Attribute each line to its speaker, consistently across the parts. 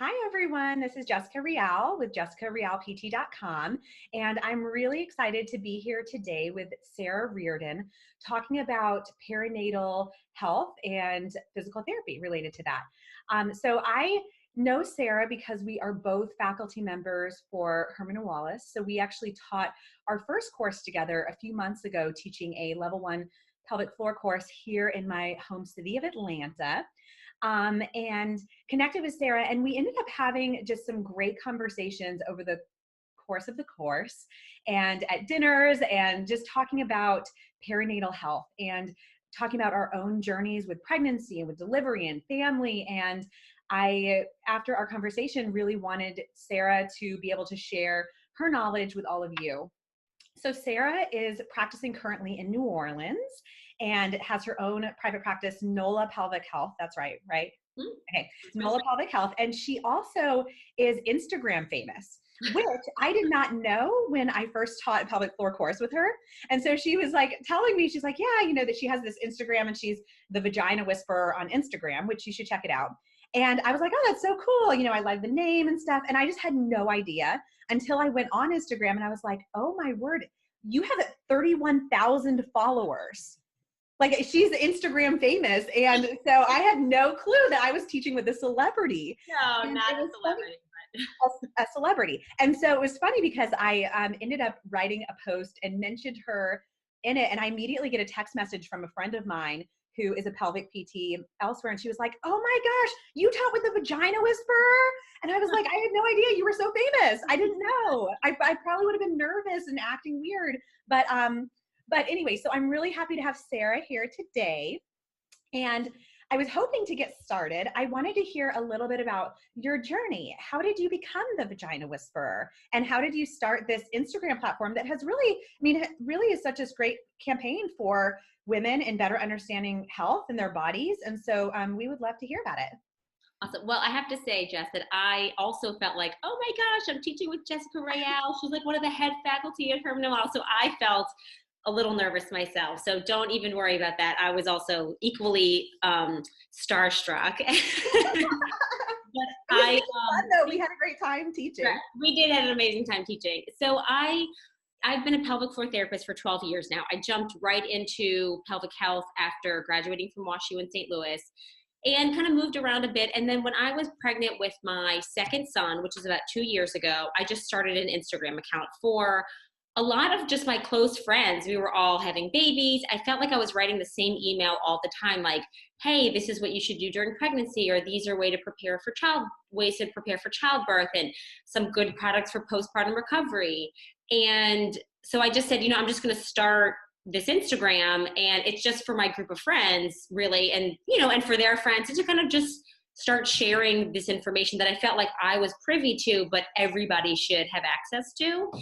Speaker 1: Hi, everyone. This is Jessica Real with jessicarealpt.com. And I'm really excited to be here today with Sarah Reardon talking about perinatal health and physical therapy related to that. So I know Sarah because we are both faculty members for Herman and Wallace. So we actually taught our first course together a few months ago, teaching a level 1 pelvic floor course here in my home city of Atlanta. And connected with Sarah, and we ended up having just some great conversations over the course of the course and at dinners and just talking about perinatal health and talking about our own journeys with pregnancy and with delivery and family. And I, after our conversation, really wanted Sarah to be able to share her knowledge with all of you. So Sarah is practicing currently in New Orleans and has her own private practice, NOLA Pelvic Health. That's right, right? Okay, NOLA Pelvic Health. And she also is Instagram famous, which I did not know when I first taught a pelvic floor course with her. And so she was like telling me, she's like, yeah, you know, that she has this Instagram and she's the Vagina Whisperer on Instagram, which you should check it out. And I was like, oh, that's so cool. You know, I like the name and stuff. And I just had no idea until I went on Instagram and I was like, oh my word, you have 31,000 followers. Like, she's Instagram famous. And so I had no clue that I was teaching with a celebrity.
Speaker 2: No,
Speaker 1: And
Speaker 2: not
Speaker 1: it
Speaker 2: a
Speaker 1: was
Speaker 2: celebrity.
Speaker 1: a celebrity. And so it was funny because I ended up writing a post and mentioned her in it. And I immediately get a text message from a friend of mine who is a pelvic PT elsewhere. And she was like, oh my gosh, you taught with the Vagina Whisperer? And I was like, I had no idea you were so famous. I didn't know. I probably would have been nervous and acting weird. But anyway, so I'm really happy to have Sarah here today. And I was hoping to get started. I wanted to hear a little bit about your journey. How did you become the Vagina Whisperer? And how did you start this Instagram platform that has really, I mean, really is such a great campaign for women in better understanding health and their bodies. And so we would love to hear about it.
Speaker 2: Awesome. Well, I have to say, Jess, that I also felt like, oh my gosh, I'm teaching with Jessica Real. She's like one of the head faculty at Herman and Wallace. So I felt a little nervous myself. So don't even worry about that. I was also equally starstruck. But
Speaker 1: fun, though. We had a great time teaching.
Speaker 2: We did have an amazing time teaching. So I've been a pelvic floor therapist for 12 years now. I jumped right into pelvic health after graduating from WashU in St. Louis and kind of moved around a bit. And then when I was pregnant with my second son, which is about 2 years ago, I just started an Instagram account for a lot of just my close friends. We were all having babies. I felt like I was writing the same email all the time, like, hey, this is what you should do during pregnancy, or these are ways to prepare for childbirth, and some good products for postpartum recovery. And so I just said, I'm just going to start this Instagram, and it's just for my group of friends, really, and and for their friends, to kind of just start sharing this information that I felt like I was privy to, but everybody should have access to.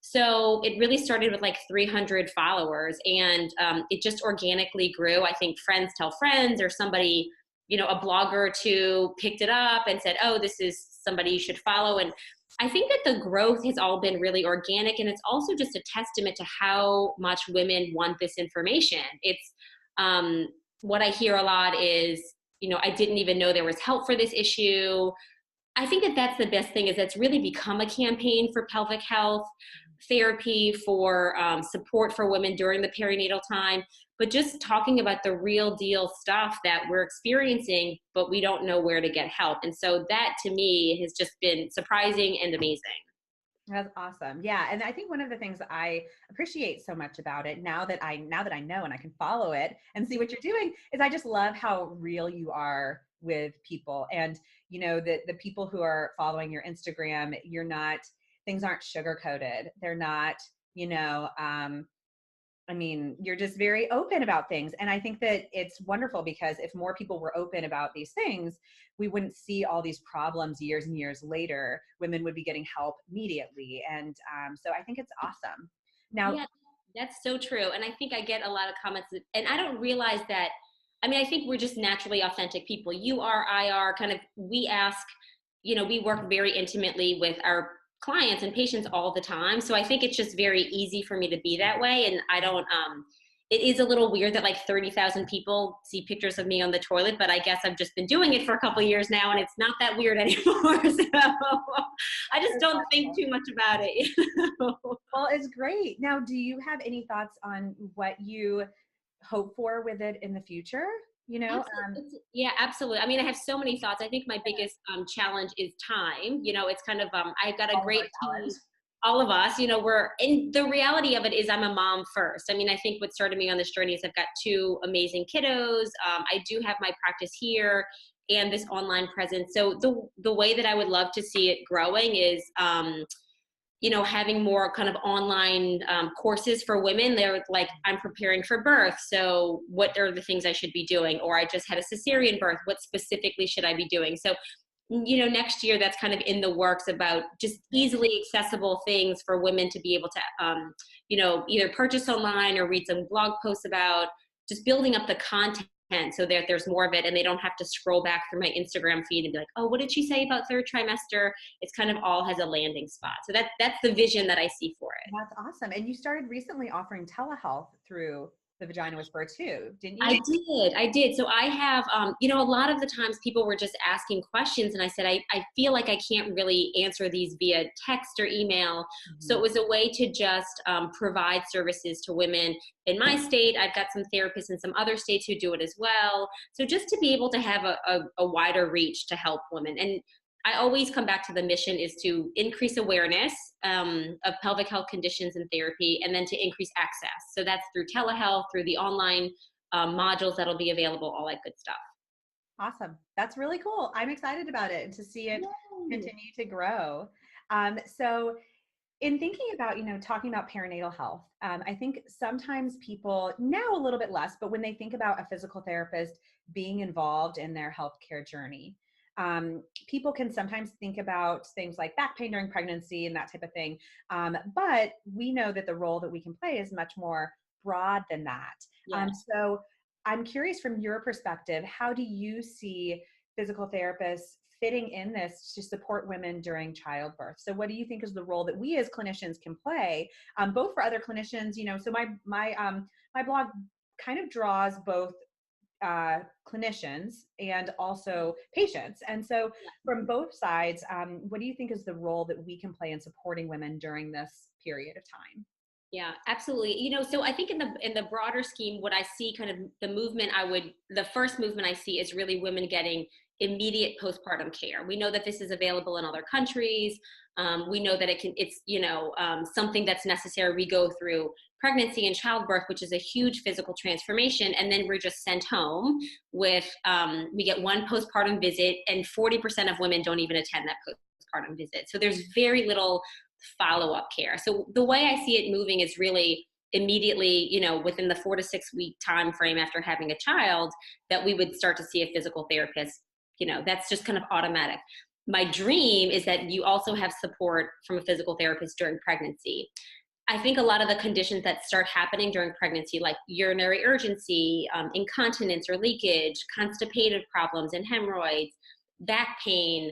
Speaker 2: So it really started with like 300 followers, and it just organically grew. I think friends tell friends, or somebody, a blogger or two picked it up and said, oh, this is somebody you should follow. And I think that the growth has all been really organic, and it's also just a testament to how much women want this information. It's what I hear a lot is, I didn't even know there was help for this issue. I think that that's the best thing, is that's really become a campaign for pelvic health therapy, for support for women during the perinatal time, but just talking about the real deal stuff that we're experiencing, but we don't know where to get help. And so that to me has just been surprising and amazing.
Speaker 1: That's awesome. Yeah. And I think one of the things I appreciate so much about it, now that I know and I can follow it and see what you're doing, is I just love how real you are with people. And the people who are following your Instagram, things aren't sugar coated. They're not, you're just very open about things. And I think that it's wonderful, because if more people were open about these things, we wouldn't see all these problems years and years later. Women would be getting help immediately. And so I think it's awesome. Now,
Speaker 2: yeah, that's so true. And I think I get a lot of comments, and I don't realize that. I think we're just naturally authentic people. You are, I are, kind of, we ask, we work very intimately with our clients and patients all the time. So I think it's just very easy for me to be that way. And I don't, it is a little weird that like 30,000 people see pictures of me on the toilet, but I guess I've just been doing it for a couple of years now and it's not that weird anymore. So I just don't think too much about it.
Speaker 1: Well, it's great. Now, do you have any thoughts on what you hope for with it in the future? You know,
Speaker 2: Yeah, absolutely. I mean, I have so many thoughts. I think my biggest challenge is time. It's kind of, I've got a
Speaker 1: all of
Speaker 2: great
Speaker 1: our
Speaker 2: team,
Speaker 1: challenge.
Speaker 2: all of us, we're in the reality of it is I'm a mom first. I mean, I think what started me on this journey is I've got two amazing kiddos. I do have my practice here and this online presence. So the way that I would love to see it growing is, having more kind of online courses for women. They're like, I'm preparing for birth. So what are the things I should be doing? Or I just had a cesarean birth. What specifically should I be doing? So, next year that's kind of in the works about just easily accessible things for women to be able to, either purchase online or read some blog posts about, just building up the content so that there's more of it and they don't have to scroll back through my Instagram feed and be like, oh, what did she say about third trimester? It's kind of all has a landing spot. So that's the vision that I see for it.
Speaker 1: That's awesome. And you started recently offering telehealth through the Vagina Whisperer too, didn't you?
Speaker 2: I did. So I have, a lot of the times people were just asking questions and I said, I feel like I can't really answer these via text or email. So it was a way to just provide services to women in my state. I've got some therapists in some other states who do it as well. So just to be able to have a wider reach to help women. And I always come back to the mission is to increase awareness of pelvic health conditions and therapy, and then to increase access. So that's through telehealth, through the online modules that'll be available, all that good stuff.
Speaker 1: Awesome. That's really cool. I'm excited about it and to see it continue to grow. So in thinking about, talking about perinatal health, I think sometimes people now a little bit less, but when they think about a physical therapist being involved in their healthcare journey, people can sometimes think about things like back pain during pregnancy and that type of thing. But we know that the role that we can play is much more broad than that. So I'm curious from your perspective, how do you see physical therapists fitting in this to support women during childbirth? So what do you think is the role that we as clinicians can play, both for other clinicians, so my blog kind of draws both clinicians and also patients. And so from both sides, what do you think is the role that we can play in supporting women during this period of time?
Speaker 2: Yeah, absolutely. So I think in the broader scheme, what I see kind of the first movement I see is really women getting immediate postpartum care. We know that this is available in other countries. We know that it's something that's necessary. We go through pregnancy and childbirth, which is a huge physical transformation. And then we're just sent home with, we get one postpartum visit and 40% of women don't even attend that postpartum visit. So there's very little follow-up care. So the way I see it moving is really immediately, within the 4 to 6 week time frame after having a child, that we would start to see a physical therapist. That's just kind of automatic. My dream is that you also have support from a physical therapist during pregnancy. I think a lot of the conditions that start happening during pregnancy, like urinary urgency, incontinence or leakage, constipative problems and hemorrhoids, back pain,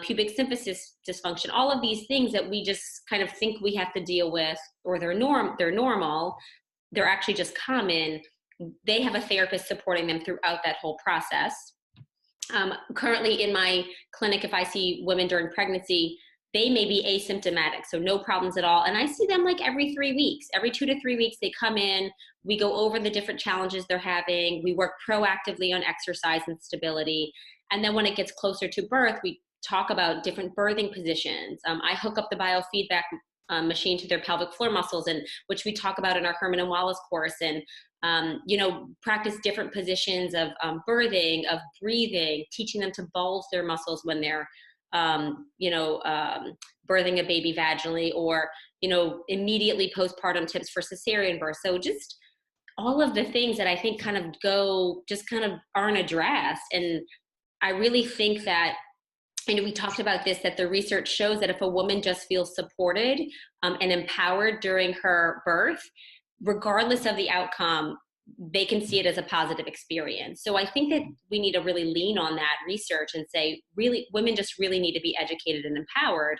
Speaker 2: pubic symphysis dysfunction, all of these things that we just kind of think we have to deal with, or they're normal, they're actually just common. They have a therapist supporting them throughout that whole process. Currently in my clinic, if I see women during pregnancy, they may be asymptomatic, so no problems at all. And I see them like every 3 weeks, every 2 to 3 weeks, they come in, we go over the different challenges they're having. We work proactively on exercise and stability. And then when it gets closer to birth, we talk about different birthing positions. I hook up the biofeedback machine to their pelvic floor muscles, and which we talk about in our Herman and Wallace course, and practice different positions of birthing, of breathing, teaching them to bulge their muscles when they're birthing a baby vaginally, or immediately postpartum tips for cesarean birth. So just all of the things that I think kind of aren't addressed. And I really think that, we talked about this, that the research shows that if a woman just feels supported and empowered during her birth, regardless of the outcome, they can see it as a positive experience. So I think that we need to really lean on that research and say, really, women just really need to be educated and empowered.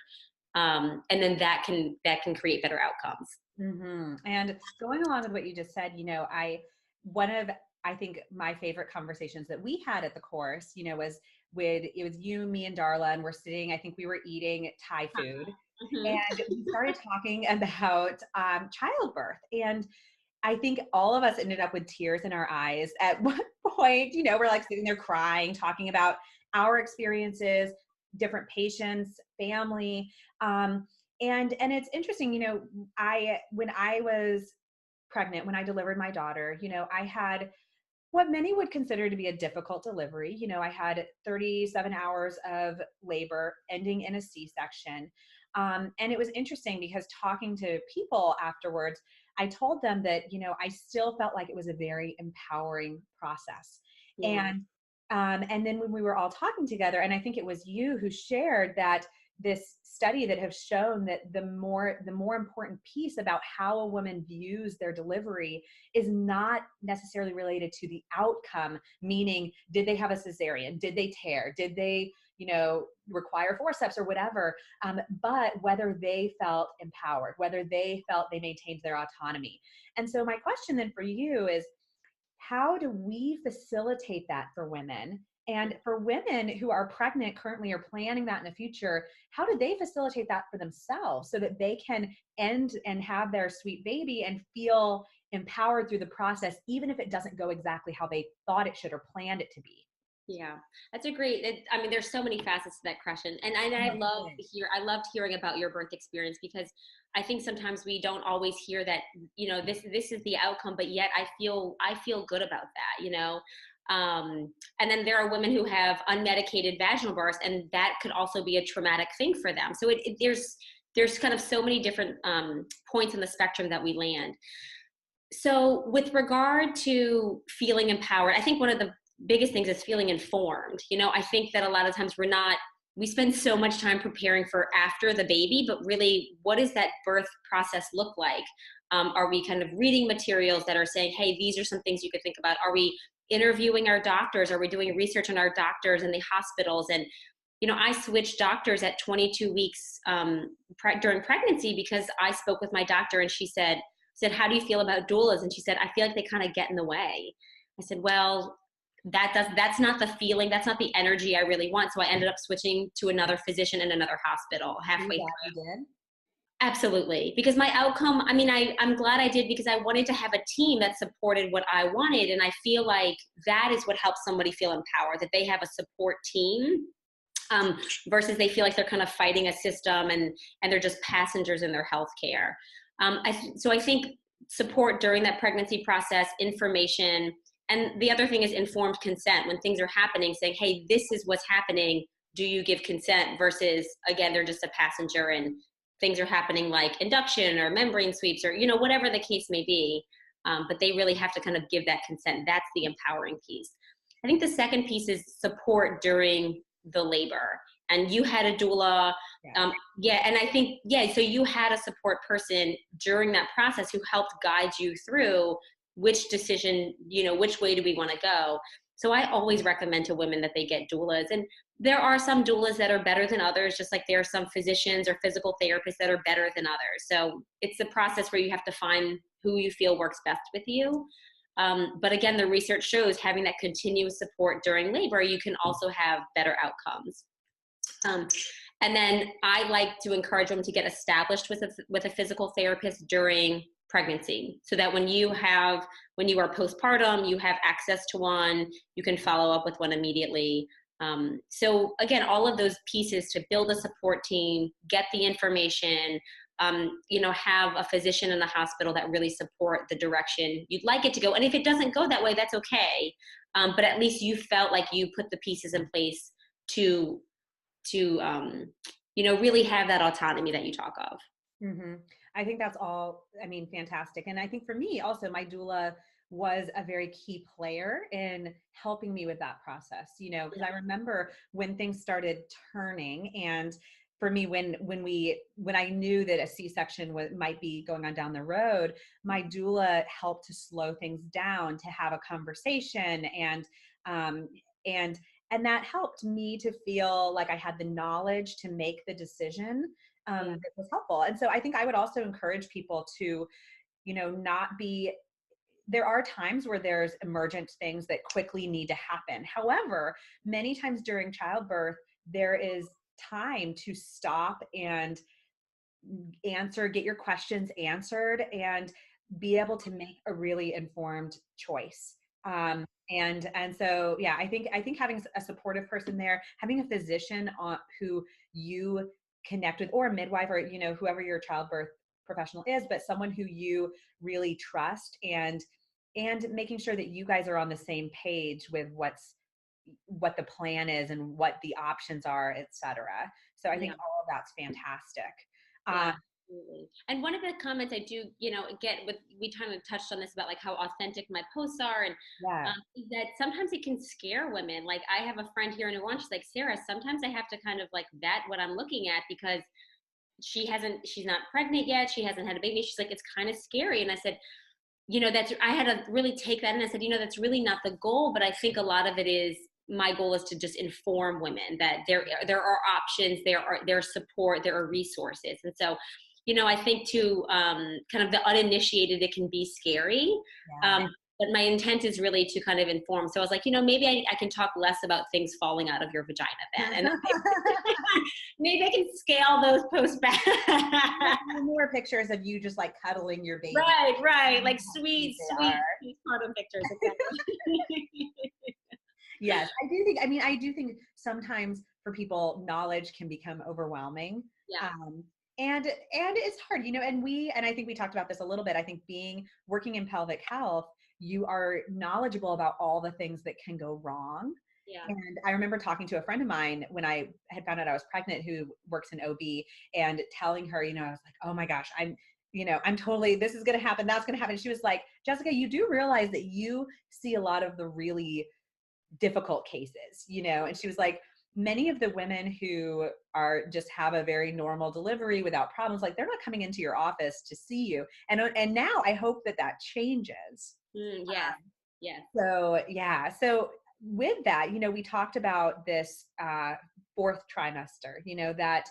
Speaker 2: And then that can create better outcomes.
Speaker 1: And going along with what you just said, one of, I think my favorite conversations that we had at the course, was it was you, me, and Darla, and we're sitting, I think we were eating Thai food.
Speaker 2: Mhm.
Speaker 1: And we started talking about childbirth. And I think all of us ended up with tears in our eyes at one point. We're like sitting there crying, talking about our experiences, different patients, family. And it's interesting, I when I was pregnant, when I delivered my daughter, I had what many would consider to be a difficult delivery. I had 37 hours of labor ending in a C-section. And it was interesting because talking to people afterwards, I told them that, I still felt like it was a very empowering process.
Speaker 2: Yeah.
Speaker 1: And then when we were all talking together, and I think it was you who shared that this study that have shown that the more important piece about how a woman views their delivery is not necessarily related to the outcome, meaning did they have a cesarean, did they tear, did they require forceps or whatever, but whether they felt empowered, whether they felt they maintained their autonomy. And so my question then for you is, how do we facilitate that for women? And for women who are pregnant currently or planning that in the future, how do they facilitate that for themselves so that they can end and have their sweet baby and feel empowered through the process, even if it doesn't go exactly how they thought it should or planned it to be?
Speaker 2: Yeah, that's a great. I mean, there's so many facets to that question, and I love
Speaker 1: Right.
Speaker 2: I loved hearing about your birth experience because I think sometimes we don't always hear that. This is the outcome, but yet I feel good about that. And then there are women who have unmedicated vaginal births, and that could also be a traumatic thing for them. So there's kind of so many different points in the spectrum that we land. So, with regard to feeling empowered, I think one of the biggest things is feeling informed. I think that a lot of times we spend so much time preparing for after the baby, but really, what does that birth process look like? Are we kind of reading materials that are saying, hey, these are some things you could think about? Are we interviewing our doctors? Are we doing research on our doctors and the hospitals? And I switched doctors at 22 weeks during pregnancy because I spoke with my doctor and she said, how do you feel about doulas? And she said, I feel like they kind of get in the way. I said, well, that's not the feeling, that's not the energy I really want. So I ended up switching to another physician in another hospital
Speaker 1: Are you
Speaker 2: halfway
Speaker 1: glad
Speaker 2: through.
Speaker 1: you did?
Speaker 2: Absolutely. Because my outcome, I mean, I'm glad I did because I wanted to have a team that supported what I wanted. And I feel like that is what helps somebody feel empowered, that they have a support team, versus they feel like they're kind of fighting a system and they're just passengers in their healthcare. So I think support during that pregnancy process, information, and the other thing is informed consent. When things are happening, saying, hey, this is what's happening. Do you give consent? Versus, again, they're just a passenger and things are happening like induction or membrane sweeps or, whatever the case may be. But they really have to kind of give that consent. That's the empowering piece. I think the second piece is support during the labor. And you had a doula.
Speaker 1: Yeah.
Speaker 2: Yeah, and I think, yeah, so you had a support person during that process who helped guide you through which decision, which way do we want to go. So I always recommend to women that they get doulas. And there are some doulas that are better than others, just like there are some physicians or physical therapists that are better than others. So it's a process where you have to find who you feel works best with you. But again, the research shows having that continuous support during labor, you can also have better outcomes. And then I like to encourage them to get established with a physical therapist during pregnancy, so that when you are postpartum, you have access to one, you can follow up with one immediately. So again, all of those pieces to build a support team, get the information, have a physician in the hospital that really support the direction you'd like it to go. And if it doesn't go that way, that's okay. But at least you felt like you put the pieces in place to really have that autonomy that you talk of.
Speaker 1: Mm-hmm. I think that's all, fantastic. And I think for me also, my doula was a very key player in helping me with that process, because I remember when things started turning, and for me, when I knew that a C-section might be going on down the road, my doula helped to slow things down, to have a conversation, um, and and that helped me to feel like I had the knowledge to make the decision,
Speaker 2: Yeah.
Speaker 1: that was helpful. And so I think I would also encourage people to, not be, there are times where there's emergent things that quickly need to happen. However, many times during childbirth, there is time to stop and get your questions answered and be able to make a really informed choice. And so yeah, I think having a supportive person there, having a physician who you connect with, or a midwife, or whoever your childbirth professional is, but someone who you really trust, and making sure that you guys are on the same page with what the plan is and what the options are, etc. So I think
Speaker 2: Yeah.
Speaker 1: all of that's fantastic.
Speaker 2: Yeah,
Speaker 1: um,
Speaker 2: absolutely. And one of the comments I do, get with, we kind of touched on this about like how authentic my posts are, and
Speaker 1: yeah.
Speaker 2: is that sometimes it can scare women. Like I have a friend here in New Orleans, she's like, Sarah, sometimes I have to kind of like vet what I'm looking at because she's not pregnant yet. She hasn't had a baby. She's like, it's kind of scary. And I said, I had to really take that. And I said, that's really not the goal. But I think a lot of it is, my goal is to just inform women that there are options, there's support, there are resources. And so, I think to kind of the uninitiated, it can be scary.
Speaker 1: Yeah.
Speaker 2: But my intent is really to kind of inform. So I was like, maybe I can talk less about things falling out of your vagina then. And maybe I can scale those posts back.
Speaker 1: More pictures of you just like cuddling your baby.
Speaker 2: Right. Like sweet postpartum pictures. Exactly.
Speaker 1: Yes, I do think sometimes for people, knowledge can become overwhelming.
Speaker 2: Yeah.
Speaker 1: And it's hard, and I think we talked about this a little bit. I think working in pelvic health, you are knowledgeable about all the things that can go wrong.
Speaker 2: Yeah.
Speaker 1: And I remember talking to a friend of mine when I had found out I was pregnant, who works in OB, and telling her, I was like, oh my gosh, I'm totally, this is going to happen, that's going to happen. She was like, Jessica, you do realize that you see a lot of the really difficult cases, and she was like, many of the women who are just have a very normal delivery without problems, like they're not coming into your office to see you. And now I hope that changes.
Speaker 2: Yes. Yes.
Speaker 1: So yeah. So with that, we talked about this fourth trimester, that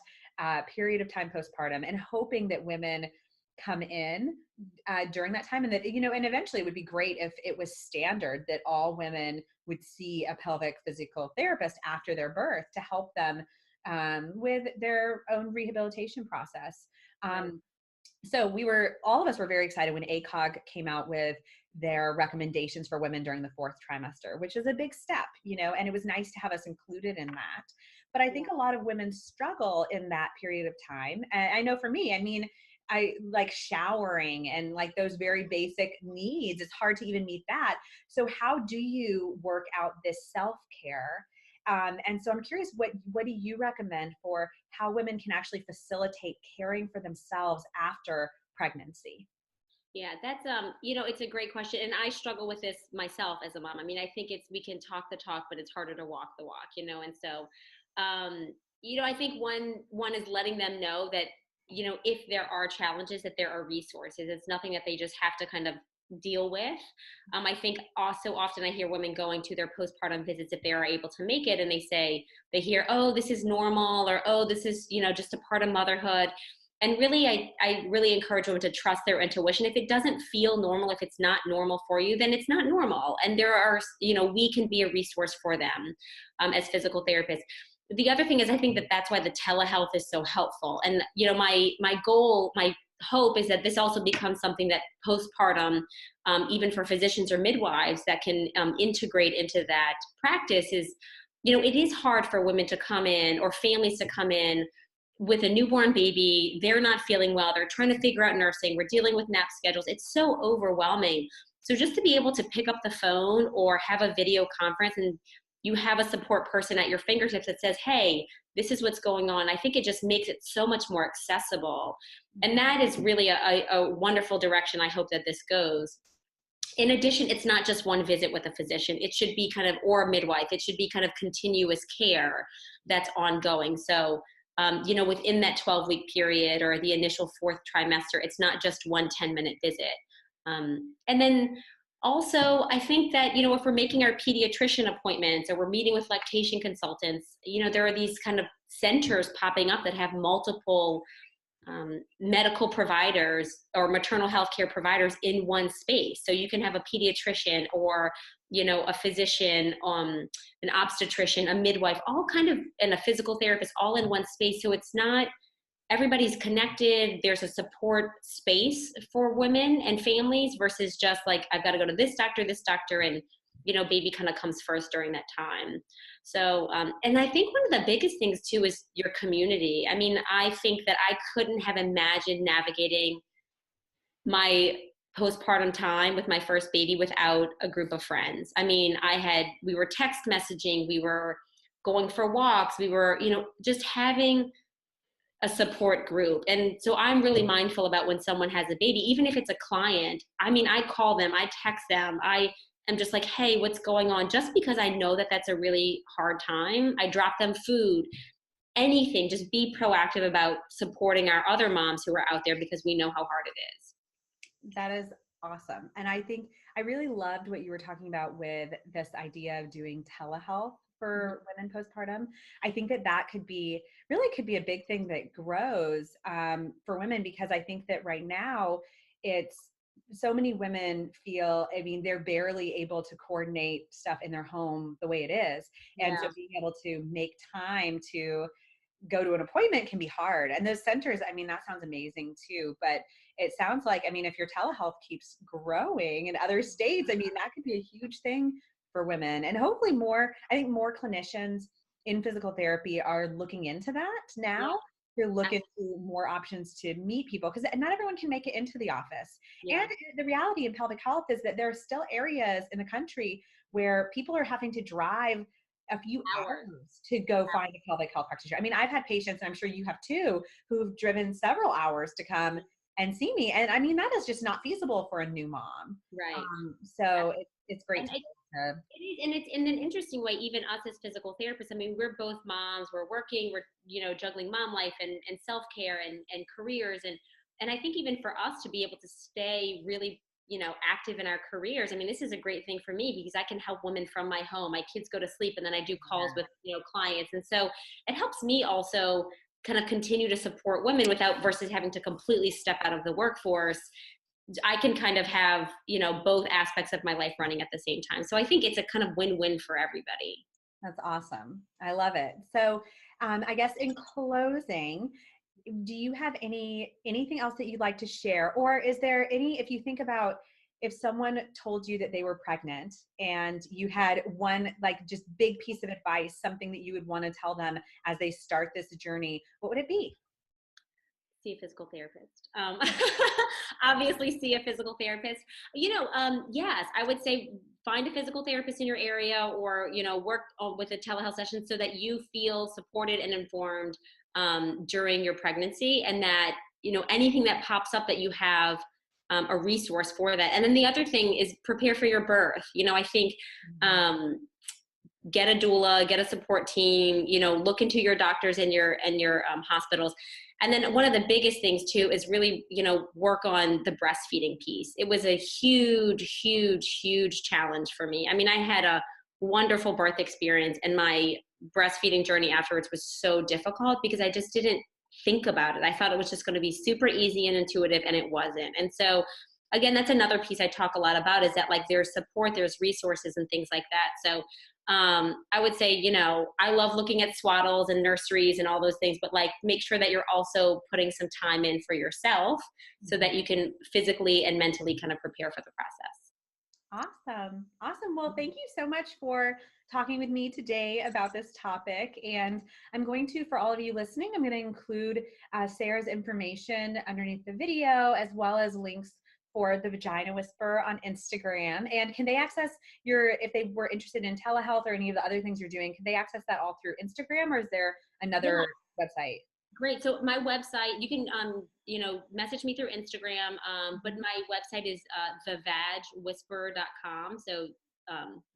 Speaker 1: period of time postpartum, and hoping that women come in during that time, and that, and eventually it would be great if it was standard that all women would see a pelvic physical therapist after their birth to help them with their own rehabilitation process. So all of us were very excited when ACOG came out with their recommendations for women during the fourth trimester, which is a big step, and it was nice to have us included in that. But I think a lot of women struggle in that period of time. And I know for me, I like showering and like those very basic needs. It's hard to even meet that. So how do you work out this self-care? And so I'm curious, what do you recommend for how women can actually facilitate caring for themselves after pregnancy?
Speaker 2: Yeah, that's it's a great question, and I struggle with this myself as a mom. I think we can talk the talk, but it's harder to walk the walk, and so I think one is letting them know that, if there are challenges, that there are resources. It's nothing that they just have to kind of deal with. I think also often I hear women going to their postpartum visits, if they are able to make it, and they hear, oh, this is normal, or, oh, this is, just a part of motherhood. And really, I really encourage women to trust their intuition. If it doesn't feel normal, if it's not normal for you, then it's not normal. And there are, we can be a resource for them as physical therapists. The other thing is, I think that's why the telehealth is so helpful. And, my goal, my hope is that this also becomes something that postpartum, even for physicians or midwives that can integrate into that practice is, it is hard for women to come in, or families to come in with a newborn baby. They're not feeling well. They're trying to figure out nursing. We're dealing with nap schedules. It's so overwhelming. So just to be able to pick up the phone or have a video conference, and you have a support person at your fingertips that says, hey, this is what's going on, I think it just makes it so much more accessible. And that is really a wonderful direction I hope that this goes. In addition, it's not just one visit with a physician. It should be kind of, or a midwife, it should be kind of continuous care that's ongoing. So, within that 12-week period or the initial fourth trimester, it's not just one 10-minute visit. And then also, I think that, if we're making our pediatrician appointments or we're meeting with lactation consultants, there are these kind of centers popping up that have multiple medical providers or maternal health care providers in one space. So you can have a pediatrician or, a physician, an obstetrician, a midwife, all kind of, and a physical therapist all in one space. So it's not, everybody's connected. There's a support space for women and families versus just like, I've got to go to this doctor, and, baby kind of comes first during that time. So, and I think one of the biggest things too is your community. I mean, I think that I couldn't have imagined navigating my postpartum time with my first baby without a group of friends. I mean, we were text messaging, we were going for walks, we were, just having a support group. And so I'm really mindful about when someone has a baby, even if it's a client. I mean, I call them, I text them, I am just like, hey, what's going on? Just because I know that that's a really hard time. I drop them food, anything, just be proactive about supporting our other moms who are out there because we know how hard it is.
Speaker 1: That is awesome. And I think I really loved what you were talking about with this idea of doing telehealth for women postpartum. I think that could be a big thing that grows for women, because I think that right now it's so many women feel, I mean, they're barely able to coordinate stuff in their home the way it is. And so being able to make time to go to an appointment can be hard. And those centers, I mean, that sounds amazing too. But it sounds like, I mean, if your telehealth keeps growing in other states, I mean, that could be a huge thing for women. And hopefully I think more clinicians in physical therapy are looking into that now. They're looking for more options to meet people, because not everyone can make it into the office. And the reality in pelvic health is that there are still areas in the country where people are having to drive a few hours to go find a pelvic health practitioner. I mean, I've had patients, and I'm sure you have too, who've driven several hours to come and see me. And I mean, that is just not feasible for a new mom.
Speaker 2: Right.
Speaker 1: So it's great.
Speaker 2: It is, and it's in an interesting way, even us as physical therapists. I mean, we're both moms, we're working, we're, juggling mom life and self-care and careers. And I think even for us to be able to stay really, active in our careers. I mean, this is a great thing for me because I can help women from my home. My kids go to sleep and then I do calls with, clients. And so it helps me also kind of continue to support women versus having to completely step out of the workforce. I can kind of have, both aspects of my life running at the same time. So I think it's a kind of win-win for everybody.
Speaker 1: That's awesome. I love it. So I guess in closing, do you have anything else that you'd like to share? Or is there if you think about, if someone told you that they were pregnant and you had one like just big piece of advice, something that you would want to tell them as they start this journey, what would it be?
Speaker 2: See a physical therapist. Obviously see a physical therapist. Yes, I would say find a physical therapist in your area, or, work with a telehealth session so that you feel supported and informed during your pregnancy, and that, anything that pops up that you have a resource for that. And then the other thing is prepare for your birth. I think get a doula, get a support team, look into your doctors and your hospitals. And then one of the biggest things too is really, work on the breastfeeding piece. It was a huge, huge, huge challenge for me. I mean, I had a wonderful birth experience, and my breastfeeding journey afterwards was so difficult because I just didn't think about it. I thought it was just going to be super easy and intuitive, and it wasn't. And so again, that's another piece I talk a lot about, is that like there's support, there's resources and things like that. So I would say, I love looking at swaddles and nurseries and all those things, but like make sure that you're also putting some time in for yourself so that you can physically and mentally kind of prepare for the process.
Speaker 1: Awesome. Well, thank you so much for talking with me today about this topic. And I'm going to, for all of you listening, I'm going to include Sarah's information underneath the video, as well as links for the Vagina Whisperer on Instagram. And can they access if they were interested in telehealth or any of the other things you're doing, can they access that all through Instagram, or is there another website?
Speaker 2: Great. So my website, you can, message me through Instagram, but my website is thevagwhisperer.com. So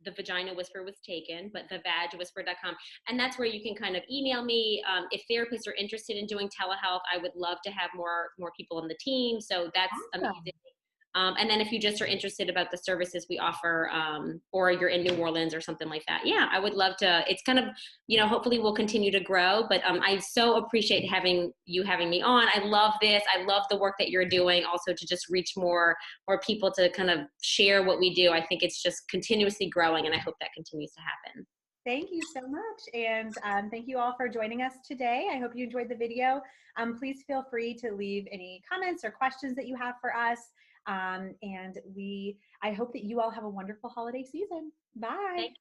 Speaker 2: the Vagina Whisperer was taken, but thevagwhisperer.com. And that's where you can kind of email me. If therapists are interested in doing telehealth, I would love to have more people on the team. So that's amazing. And then if you just are interested about the services we offer, or you're in New Orleans or something like that, yeah, I would love to. It's kind of, hopefully we'll continue to grow, but I so appreciate having me on. I love this. I love the work that you're doing also to just reach more people to kind of share what we do. I think it's just continuously growing, and I hope that continues to happen.
Speaker 1: Thank you so much. And thank you all for joining us today. I hope you enjoyed the video. Please feel free to leave any comments or questions that you have for us. And I hope that you all have a wonderful holiday season. Bye.
Speaker 2: Thank